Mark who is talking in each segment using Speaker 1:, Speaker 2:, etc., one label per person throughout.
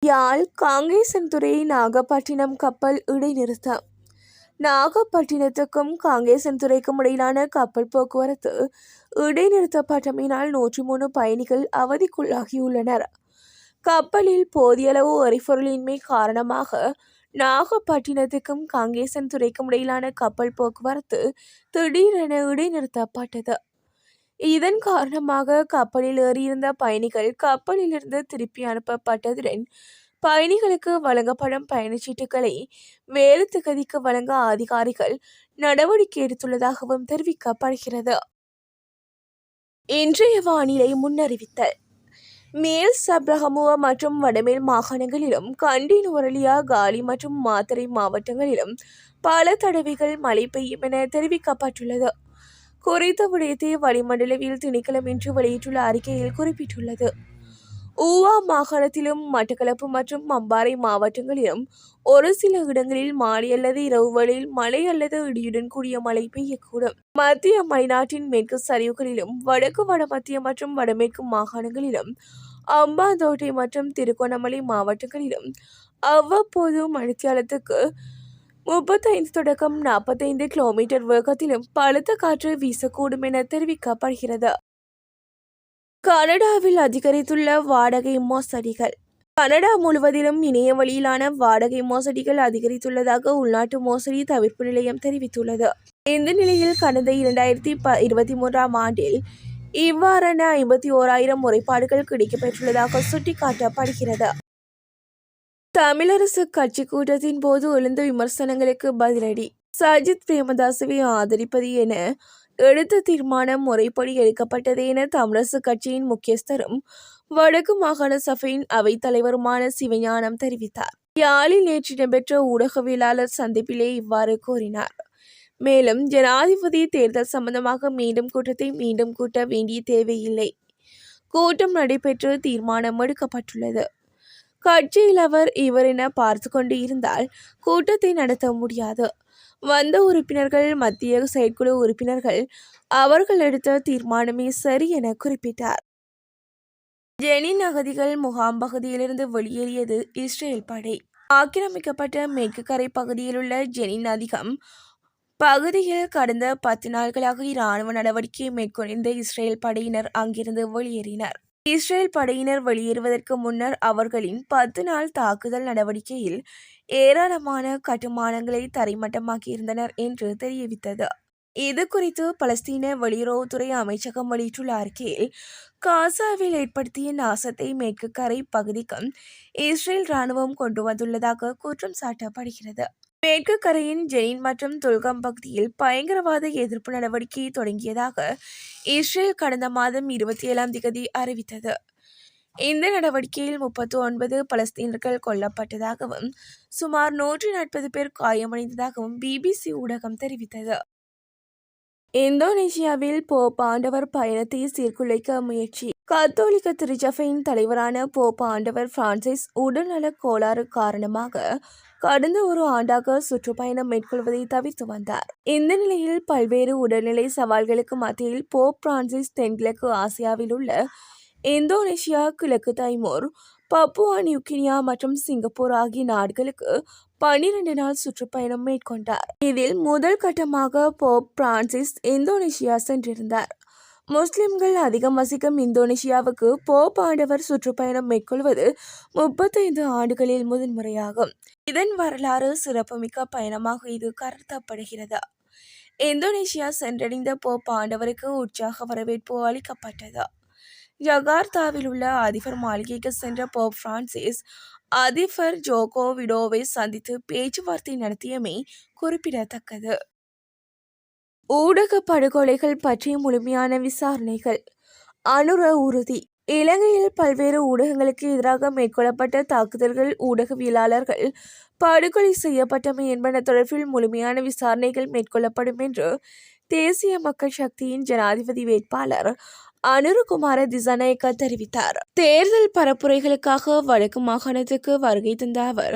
Speaker 1: யாழ் காங்கேசன்துறை நாகப்பட்டினம் கப்பல் இடைநிறுத்தம். நாகப்பட்டினத்துக்கும் காங்கேசன்துறைக்கும் இடையிலான கப்பல் போக்குவரத்து இடைநிறுத்தப்பட்டமையினால் 103 பயணிகள் அவதிக்குள்ளாகியுள்ளனர். கப்பலில் போதியளவு எரிபொருளின்மை காரணமாக நாகப்பட்டினத்துக்கும் காங்கேசன்துறைக்கும் இடையிலான கப்பல் போக்குவரத்து திடீரென இடைநிறுத்தப்பட்டது. இதன் காரணமாக கப்பலில் ஏறியிருந்த பயணிகள் கப்பலிலிருந்து திருப்பி அனுப்பப்பட்டதுடன் பயணிகளுக்கு வழங்கப்படும் பயணச்சீட்டுகளை வேறு திகதிக்கு வழங்க அதிகாரிகள் நடவடிக்கை எடுத்துள்ளதாகவும் தெரிவிக்கப்படுகிறது. இன்றைய வானிலை முன்னறிவித்தல். மேல் சப்ரகமுவ மற்றும் வடமேல் மாகாணங்களிலும் கண்டி நுவரெலியா காலி மற்றும் மாத்தறை மாவட்டங்களிலும் பல தடவைகள் மழை பெய்யும் என தெரிவிக்கப்பட்டுள்ளது. குறித்த விடயத்தை வளிமண்டலவியல் திணைக்களம் இன்று வெளியிட்டுள்ள அறிக்கையில் குறிப்பிட்டுள்ளது. ஊவா மாகாணத்திலும் மட்டக்களப்பு மற்றும் அம்பாறை மாவட்டங்களிலும் ஒரு சில இடங்களில் மாலை அல்லது இரவு வேளையில் மழை அல்லது இடியுடன் கூடிய மழை பெய்யக்கூடும். மத்திய மலைநாட்டின் மேற்கு சரிவுகளிலும் வடக்கு வடமத்திய மற்றும் வடமேற்கு மாகாணங்களிலும் அம்பாந்தோட்டை மற்றும் திருகோணமலை மாவட்டங்களிலும் அவ்வப்போது மணித்தியாலத்துக்கு 35 தொடக்கம் 45 கிலோமீட்டர் வேகத்திலும் பலத்த காற்று வீசக்கூடும் என தெரிவிக்கப்படுகிறது. கனடாவில் அதிகரித்துள்ள வாடகை மோசடிகள். கனடா முழுவதிலும் இணைய வழியிலான வாடகை மோசடிகள் அதிகரித்துள்ளதாக உள்நாட்டு மோசடி தவிர்ப்பு நிலையம் தெரிவித்துள்ளது. இந்த நிலையில் கடந்த 2023ஆம் ஆண்டில் இவ்வாறான 51,000 முறைப்பாடுகள் கிடைக்கப்பெற்றுள்ளதாக சுட்டிக்காட்டப்படுகிறது. தமிழரசு கட்சி கூட்டத்தின் போது எழுந்த விமர்சனங்களுக்கு பதிலடி. சஜித் பிரேமதாசவை ஆதரிப்பது என எடுத்த தீர்மானம் முறைப்படி எடுக்கப்பட்டது என தமிழரசு கட்சியின் முக்கியஸ்தரும் வடக்கு மாகாண சபையின் அவைத் தலைவருமான சிவஞானம் தெரிவித்தார். யாழில் நேற்று இடம்பெற்ற ஊடகவியலாளர் சந்திப்பிலே இவ்வாறு கூறினார். மேலும் ஜனாதிபதி தேர்தல் சம்பந்தமாக கூட்டத்தை மீண்டும் கூட்ட வேண்டிய தேவையில்லை. கூட்டம் நடைபெற்று தீர்மானம் எடுக்கப்பட்டுள்ளது. கட்சியில் அவர் இவர் என பார்த்து கொண்டு இருந்தால் கூட்டத்தை நடத்த முடியாது. வந்த உறுப்பினர்கள் மத்திய செயற்குழு உறுப்பினர்கள் அவர்கள் எடுத்த தீர்மானமே சரி என குறிப்பிட்டார். ஜெனின் அகதிகள் முகாம் பகுதியிலிருந்து வெளியேறியது இஸ்ரேல் படை. ஆக்கிரமிக்கப்பட்ட மேற்கு கரை பகுதியில் உள்ள ஜெனின் அதிகம் பகுதியில் கடந்த 10 நாட்களாக இராணுவ நடவடிக்கையை மேற்கொண்டிருந்த இஸ்ரேல் படையினர் அங்கிருந்து வெளியேறினர். இஸ்ரேல் படையினர் வெளியேறுவதற்கு முன்னர் அவர்களின் 10 நாள் தாக்குதல் நடவடிக்கையில் ஏராளமான கட்டுமானங்களை தரைமட்டமாக்கியிருந்தனர் என்று தெரிவித்தது. இது குறித்து பலஸ்தீன வெளியுறவுத்துறை அமைச்சகம் வெளியிட்டுள்ள அறிக்கையில் காசாவில் ஏற்படுத்திய நாசத்தை மேற்கு கரை பகுதிக்கும் இஸ்ரேல் இராணுவம் கொண்டு வந்துள்ளதாக குற்றம் சாட்டப்படுகிறது. மேற்கு கரையின் ஜெனின் மற்றும் துல்கம் பகுதியில் பயங்கரவாத எதிர்ப்பு நடவடிக்கையை தொடங்கியதாக இஸ்ரேல் கடந்த மாதம் 27ஆம் தேதி அறிவித்தது. இந்த நடவடிக்கையில் 39 பலஸ்தீனர்கள் கொல்லப்பட்டதாகவும் சுமார் 140 பேர் காயமடைந்ததாகவும் பிபிசி ஊடகம் தெரிவித்தது. இந்தோனேசியாவில் போப் ஆண்டவர் பயணத்தை சீர்குலைக்க முயற்சி. கத்தோலிக்க திருச்சபையின் தலைவரான போப் ஆண்டவர் பிரான்சிஸ் உடல்நலக் கோளாறு காரணமாக கடந்த ஒரு ஆண்டாக சுற்றுப்பயணம் மேற்கொள்வதை தவிர்த்து வந்தார். இந்த நிலையில் பல்வேறு உடல்நிலை சவால்களுக்கு மத்தியில் போப் பிரான்சிஸ் தென்கிழக்கு ஆசியாவில் உள்ள இந்தோனேசியா, கிழக்கு தைமோர், பப்புவா நியூகினியா மற்றும் சிங்கப்பூர் ஆகிய நாடுகளுக்கு 12 நாள் சுற்றுப்பயணம் மேற்கொண்டார். இதில் முதல் கட்டமாக போப் பிரான்சிஸ் இந்தோனேசியா சென்றிருந்தார். முஸ்லிம்கள் அதிகம் வசிக்கும் இந்தோனேசியாவுக்கு போப் ஆண்டவர் சுற்றுப்பயணம் மேற்கொள்வது 35 ஆண்டுகளில் முதன்முறையாகும். இதன் வரலாறு சிறப்புமிக்க பயணமாக இது கருதப்படுகிறது. இந்தோனேசியா சென்றடைந்த போப் ஆண்டவருக்கு உற்சாக வரவேற்பு அளிக்கப்பட்டது. ஜகார்த்தாவில் உள்ள அதிபர் மாளிகைக்கு சென்ற போப் பிரான்சிஸ் அதிபர் ஜோகோ விடோவை சந்தித்து பேச்சுவார்த்தை நடத்தியமை குறிப்பிடத்தக்கது. ஊடக படுகொலைகள் பற்றிய முழுமையான விசாரணைகள். அனுர உறுதி. இலங்கையில் பல்வேறு ஊடகங்களுக்கு எதிராக மேற்கொள்ளப்பட்ட தாக்குதல்கள், ஊடகவியலாளர்கள் படுகொலை செய்யப்பட்டமை என்பன தொடர்பில் முழுமையான விசாரணைகள் மேற்கொள்ளப்படும் என்று தேசிய மக்கள் சக்தியின் ஜனாதிபதி வேட்பாளர் அனுரகுமார திசாநாயக்க தெரிவித்தார். தேர்தல் பரப்புரைகளுக்காக வடக்கு மாகாணத்துக்கு வருகை தந்த அவர்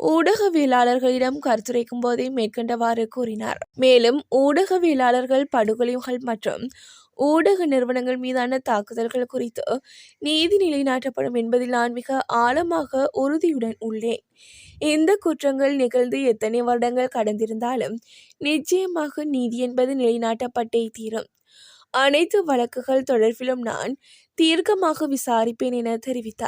Speaker 1: ஊடகவியலாளர்களிடம் கருத்துரைக்கும் போதே மேற்கண்டவாறு கூறினார். மேலும் ஊடகவியலாளர்கள் படுகொலைகள் மற்றும் ஊடக நிறுவனங்கள் மீதான தாக்குதல்கள் குறித்து நீதி நிலைநாட்டப்படும் என்பதில் நான் மிக ஆழமாக உறுதியுடன் உள்ளேன். இந்த குற்றங்கள் நிகழ்ந்து எத்தனை வருடங்கள் கடந்திருந்தாலும் நிச்சயமாக நீதி என்பது நிலைநாட்டப்பட்டே தீரும். அனைத்து வழக்குகள் தொடர்பிலும் நான் தீர்க்கமாக விசாரிப்பேன் என தெரிவித்தார்.